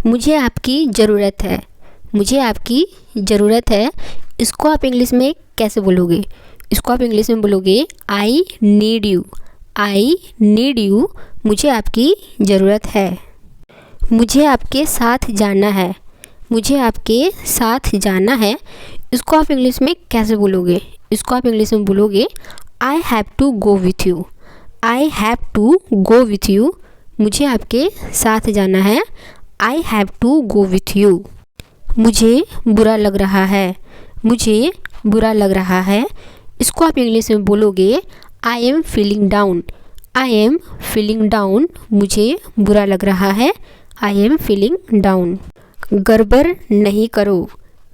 मुझे आपकी ज़रूरत है। मुझे आपकी ज़रूरत है। इसको आप इंग्लिश में कैसे बोलोगे? इसको आप इंग्लिश में बोलोगे I need you. I need you. मुझे आपकी ज़रूरत है। मुझे आपके साथ जाना है। मुझे आपके साथ जाना है। इसको आप इंग्लिश में कैसे बोलोगे? इसको आप इंग्लिश में बोलोगे I have to go with you. I have to go with you. मुझे आपके साथ जाना है। I have to go with you. मुझे बुरा लग रहा है। मुझे बुरा लग रहा है। इसको आप इंग्लिश में बोलोगे I am feeling down. I am feeling down. मुझे बुरा लग रहा है। I am feeling down. गड़बड़ नहीं करो।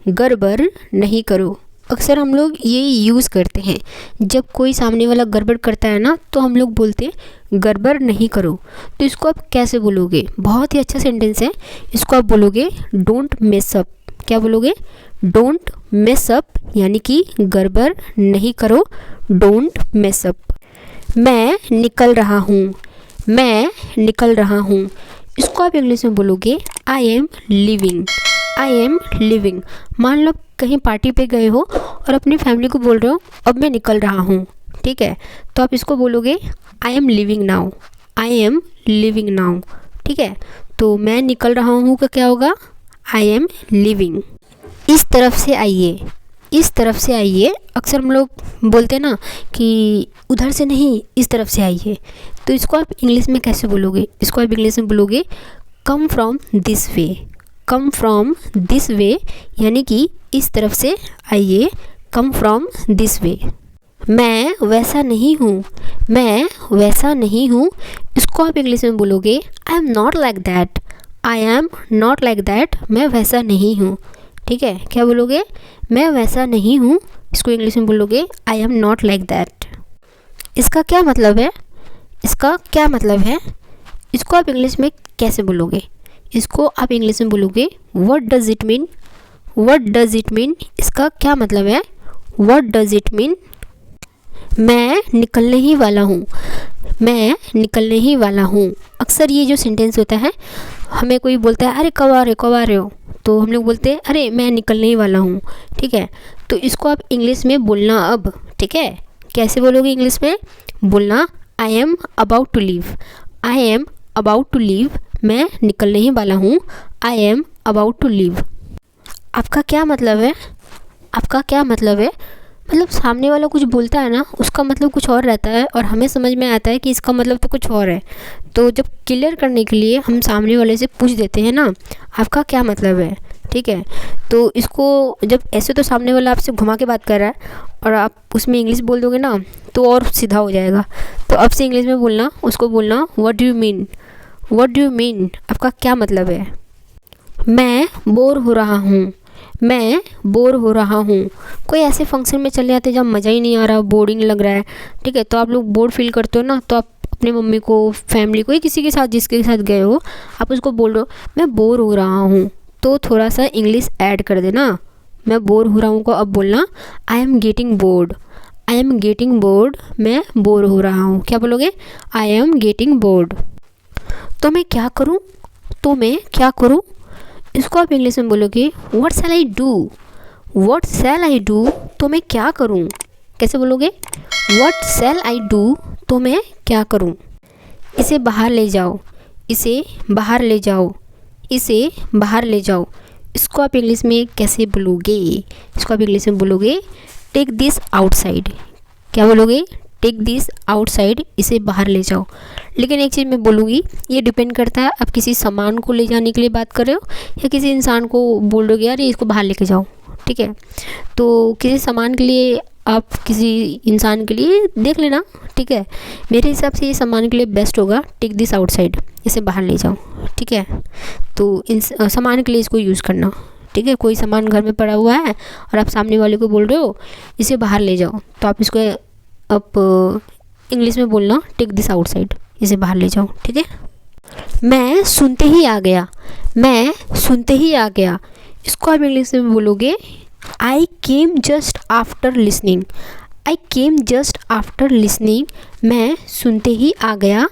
गड़बड़ नहीं करो। अक्सर हम लोग ये यूज़ करते हैं जब कोई सामने वाला गड़बड़ करता है ना, तो हम लोग बोलते हैं गड़बड़ नहीं करो। तो इसको आप कैसे बोलोगे? बहुत ही अच्छा सेंटेंस है। इसको आप बोलोगे डोंट मेस अप। क्या बोलोगे? डोंट मेस अप, यानी कि गड़बड़ नहीं करो। Don't mess up. मैं निकल रहा हूँ। मैं निकल रहा हूँ। इसको आप इंग्लिश में बोलोगे I am living. I am living. मान लो कहीं पार्टी पे गए हो और अपनी फैमिली को बोल रहे हो अब मैं निकल रहा हूँ, ठीक है? तो आप इसको बोलोगे I am living now. I am living now, ठीक है? तो मैं निकल रहा हूँ का क्या होगा? I am living. इस तरफ से आइए। इस तरफ से आइए। अक्सर हम लोग बोलते हैं ना कि उधर से नहीं, इस तरफ से आइए। तो इसको आप इंग्लिश में कैसे बोलोगे? इसको आप इंग्लिश में बोलोगे come from this way. Come from this way, यानी कि इस तरफ से आइए। Come from this way. मैं वैसा नहीं हूँ। मैं वैसा नहीं हूँ। इसको आप इंग्लिश में बोलोगे I am not like that. I am not like that. मैं वैसा नहीं हूँ, ठीक है? क्या बोलोगे? मैं वैसा नहीं हूँ। इसको इंग्लिश में बोलोगे I am not like that. इसका क्या मतलब है? इसका क्या मतलब है? इसको आप इंग्लिश में कैसे बोलोगे? इसको आप इंग्लिश में बोलोगे what does it mean. What does it mean. इसका क्या मतलब है? What does it mean. मैं निकलने ही वाला हूँ। मैं निकलने ही वाला हूँ। अक्सर ये जो सेंटेंस होता है, हमें कोई बोलता है अरे कब आ रहे हो, तो हम लोग बोलते हैं अरे मैं निकलने ही वाला हूँ, ठीक है? तो इसको आप इंग्लिश में बोलना अब, ठीक है? कैसे बोलोगे इंग्लिश में? बोलना I am about to leave. I am about to leave. मैं निकलने ही वाला हूँ। I am about to leave. आपका क्या मतलब है? आपका क्या मतलब है? मतलब सामने वाला कुछ बोलता है ना, उसका मतलब कुछ और रहता है और हमें समझ में आता है कि इसका मतलब तो कुछ और है। तो जब क्लियर करने के लिए हम सामने वाले से पूछ देते हैं ना, आपका क्या मतलब है, ठीक है? तो इसको जब ऐसे तो सामने वाला आपसे घुमा के बात कर रहा है और आप उसमें इंग्लिश बोल दोगे ना, तो और सीधा हो जाएगा। तो अब से इंग्लिश में बोलना, उसको बोलना what do you mean. What do you mean. आपका क्या मतलब है? मैं बोर हो रहा हूँ। मैं बोर हो रहा हूँ। कोई ऐसे फंक्शन में चले जाते जब मज़ा ही नहीं आ रहा, बोरिंग लग रहा है, ठीक है? तो आप लोग बोर फील करते हो ना, तो आप अपने मम्मी को, फैमिली को, या किसी के साथ जिसके साथ गए हो, आप उसको बोल रहे हो मैं बोर हो रहा हूँ, तो थोड़ा सा इंग्लिश ऐड कर देना। मैं बोर हो रहा हूँ को अब बोलना I am getting bored. I am getting bored. मैं बोर हो रहा हूँ। क्या बोलोगे? I am getting bored. तो मैं क्या करूँ? तो मैं क्या करूँ। इसको आप इंग्लिश में बोलोगे what shell I do. What shell I do. तो मैं क्या करूँ। कैसे बोलोगे? What shell I do. तो मैं क्या करूँ। इसे बाहर ले जाओ। इसे बाहर ले जाओ। इसे बाहर ले जाओ। इसको आप इंग्लिश में कैसे बोलोगे? इसको आप इंग्लिश में बोलोगे टेक दिस आउटसाइड। क्या बोलोगे? Take this outside. इसे बाहर ले जाओ। लेकिन एक चीज़ मैं बोलूँगी, ये डिपेंड करता है आप किसी सामान को ले जाने के लिए बात कर रहे हो या किसी इंसान को बोल रहे हो यार इसको बाहर लेके जाओ, ठीक है? तो किसी सामान के लिए आप किसी इंसान के लिए देख लेना, ठीक है? मेरे हिसाब से ये सामान के लिए बेस्ट होगा टेक दिस आउटसाइड। इसे बाहर ले जाओ, ठीक है? तो इन सामान के लिए इसको यूज़ करना, ठीक है? कोई सामान घर में पड़ा हुआ है और आप सामने वाले को बोल रहे हो इसे बाहर ले जाओ, तो आप इसको आप इंग्लिश में बोलना टेक दिस आउटसाइड। इसे बाहर ले जाओ, ठीक है? मैं सुनते ही आ गया। मैं सुनते ही आ गया। इसको आप इंग्लिश में बोलोगे आई केम जस्ट आफ्टर लिसनिंग। आई केम जस्ट आफ्टर लिसनिंग। मैं सुनते ही आ गया।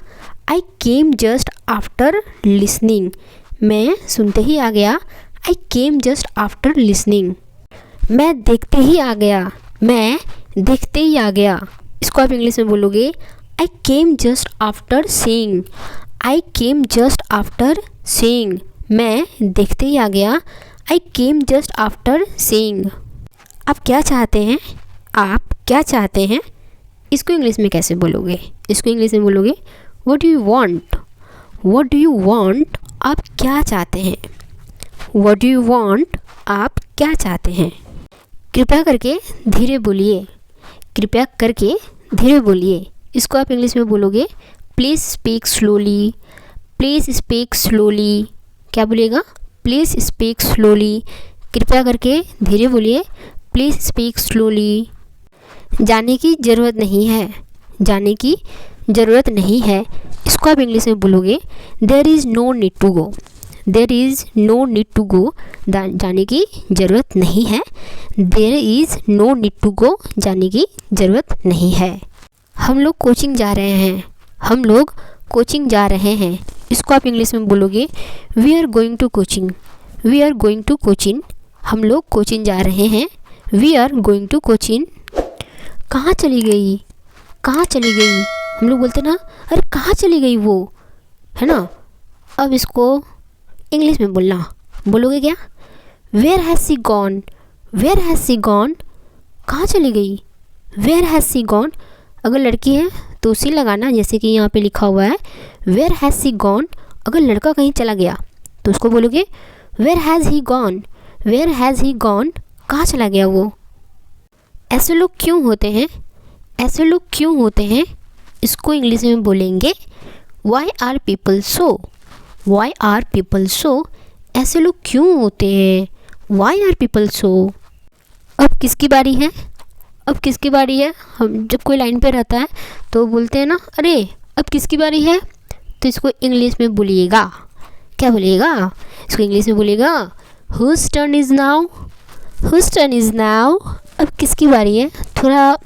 आई केम जस्ट आफ्टर लिसनिंग। मैं सुनते ही आ गया। आई केम जस्ट आफ्टर लिसनिंग। मैं देखते ही आ गया। मैं देखते ही आ गया। इसको आप इंग्लिश में बोलोगे आई केम जस्ट आफ्टर सीइंग। आई केम जस्ट आफ्टर सीइंग। मैं देखते ही आ गया। आई केम जस्ट आफ्टर सीइंग। आप क्या चाहते हैं? आप क्या चाहते हैं? इसको इंग्लिश में कैसे बोलोगे? इसको इंग्लिश में बोलोगे what do you want. What do you want. आप क्या चाहते हैं? What do you want. आप क्या चाहते हैं? कृपया करके धीरे बोलिए। कृपया करके धीरे बोलिए। इसको आप इंग्लिश में बोलोगे please speak slowly. Please speak slowly. क्या बोलिएगा? Please speak slowly. कृपया करके धीरे बोलिए। Please speak slowly. जाने की ज़रूरत नहीं है। जाने की ज़रूरत नहीं है। इसको आप इंग्लिश में बोलोगे there is no need to go. There is no need to go. जाने की ज़रूरत नहीं है। There is no need to go. जाने की ज़रूरत नहीं है। हम लोग कोचिंग जा रहे हैं। हम लोग कोचिंग जा रहे हैं। इसको आप इंग्लिश में बोलोगे we are going to coaching. We are going to coaching. हम लोग कोचिंग जा रहे हैं। We are going to coaching. कहाँ चली गई? कहाँ चली गई? हम लोग बोलते ना अरे कहाँ चली गई वो, है ना। अब इसको इंग्लिश में बोलना, बोलोगे क्या? Where has she gone. Where has she gone. कहाँ चली गई? Where has she gone. अगर लड़की है तो सी लगाना, जैसे कि यहाँ पे लिखा हुआ है वेयर हैज़ सी गॉन। अगर लड़का कहीं चला गया तो उसको बोलोगे where has he gone. Where has he gone. कहाँ चला गया वो? ऐसे लोग क्यों होते हैं? ऐसे लोग क्यों होते हैं? इसको इंग्लिश में बोलेंगे why are people so. Why are people so. ऐसे लोग क्यों होते हैं? Why are people so. अब किसकी बारी है? अब किसकी बारी है? हम जब कोई लाइन पे रहता है तो बोलते हैं ना अरे अब किसकी बारी है, तो इसको इंग्लिश में बोलिएगा। क्या बोलिएगा? इसको इंग्लिश में बोलिएगा whose turn is now. Whose turn is now. अब किसकी बारी है? थोड़ा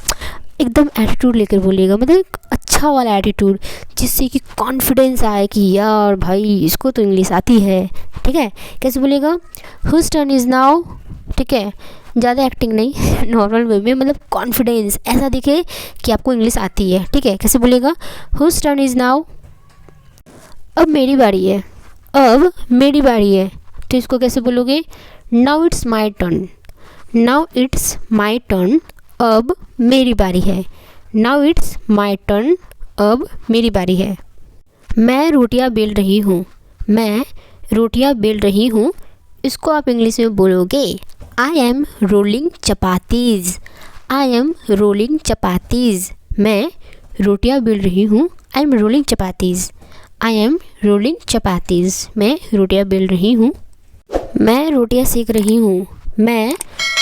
एकदम एटीट्यूड लेकर बोलिएगा, मतलब एक अच्छा वाला एटीट्यूड, जिससे कि कॉन्फिडेंस आए कि यार भाई इसको तो इंग्लिश आती है। ठीक है, कैसे बोलिएगा? Whose turn is now. ठीक है, ज़्यादा एक्टिंग नहीं, नॉर्मल वे में, मतलब कॉन्फिडेंस ऐसा दिखे कि आपको इंग्लिश आती है। ठीक है, कैसे बोलिएगा? Whose turn is now. अब मेरी बारी है। अब मेरी बारी है, तो इसको कैसे बोलोगे? Now it's my turn. Now it's my turn. अब मेरी बारी है। Now it's my turn. अब मेरी बारी है। मैं रोटियां बेल रही हूँ। मैं रोटियां बेल रही हूँ। इसको आप इंग्लिश में बोलोगे I am rolling chapatis. I am rolling chapatis. मैं रोटियां बेल रही हूँ। I M rolling chapatis. I am rolling chapatis. मैं रोटियां बेल रही हूँ। मैं रोटियां सेक रही हूँ। मैं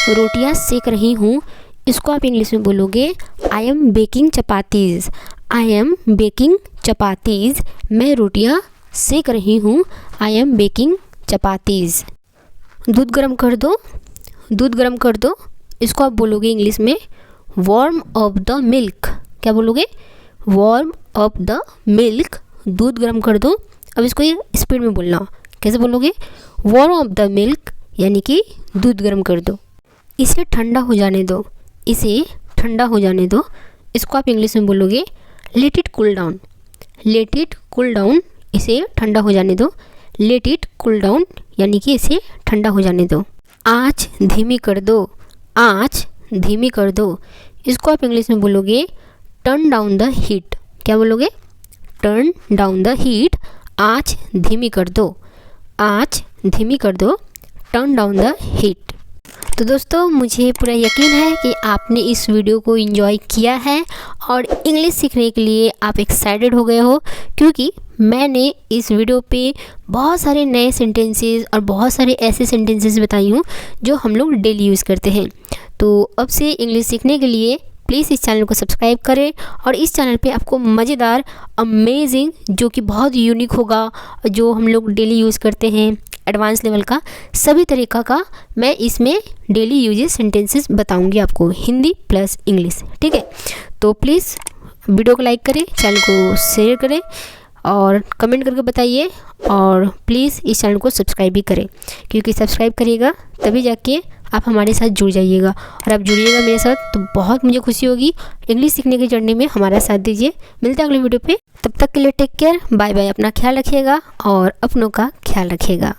रोटियां सेक रही हूँ। इसको आप इंग्लिश में बोलोगे I am baking chapatis. I am baking chapatis. मैं रोटियां सेक रही हूँ। I M baking chapatis. दूध गर्म कर दो। दूध गर्म कर दो। इसको आप बोलोगे इंग्लिश में वार्म अप द मिल्क। क्या बोलोगे? Warm up the milk. दूध गर्म कर दो। अब इसको ये स्पीड में बोलना। कैसे बोलोगे? वार्म अप द मिल्क, यानी कि दूध गर्म कर दो। इसे ठंडा हो जाने दो। इसे ठंडा हो जाने दो। इसको आप इंग्लिश में बोलोगे let it cool down. Let it cool down. इसे ठंडा हो जाने दो। लेट इट कूल डाउन, यानी कि इसे ठंडा हो जाने दो। आँच धीमी कर दो। आँच धीमी कर दो। इसको आप इंग्लिश में बोलोगे टर्न डाउन द हीट। क्या बोलोगे? Turn down the heat. आँच धीमी कर दो। आँच धीमी कर दो। Turn down the heat. तो दोस्तों, मुझे पूरा यकीन है कि आपने इस वीडियो को एंजॉय किया है और इंग्लिश सीखने के लिए आप एक्साइटेड हो गए हो, क्योंकि मैंने इस वीडियो पे बहुत सारे नए सेंटेंसेस और बहुत सारे ऐसे सेंटेंसेस बताई हूँ जो हम लोग डेली यूज़ करते हैं। तो अब से इंग्लिश सीखने के लिए प्लीज़ इस चैनल को सब्सक्राइब करें और इस चैनल पे आपको मज़ेदार, अमेजिंग, जो कि बहुत यूनिक होगा, जो हम लोग डेली यूज़ करते हैं, एडवांस लेवल का सभी तरीक़ा का मैं इसमें डेली यूजेस सेंटेंसेस बताऊंगी आपको, हिंदी प्लस इंग्लिश। ठीक है, तो प्लीज़ वीडियो को लाइक करें, चैनल को शेयर करें और कमेंट करके बताइए, और प्लीज़ इस चैनल को सब्सक्राइब भी करें, क्योंकि सब्सक्राइब करिएगा तभी जाके आप हमारे साथ जुड़ जाइएगा। और आप जुड़िएगा मेरे साथ तो बहुत मुझे खुशी होगी। इंग्लिश सीखने की जर्नी में हमारा साथ दीजिए। मिलते हैं अगले वीडियो पे, तब तक के लिए टेक केयर, बाय बाय। अपना ख्याल रखिएगा और अपनों का ख्याल रखिएगा।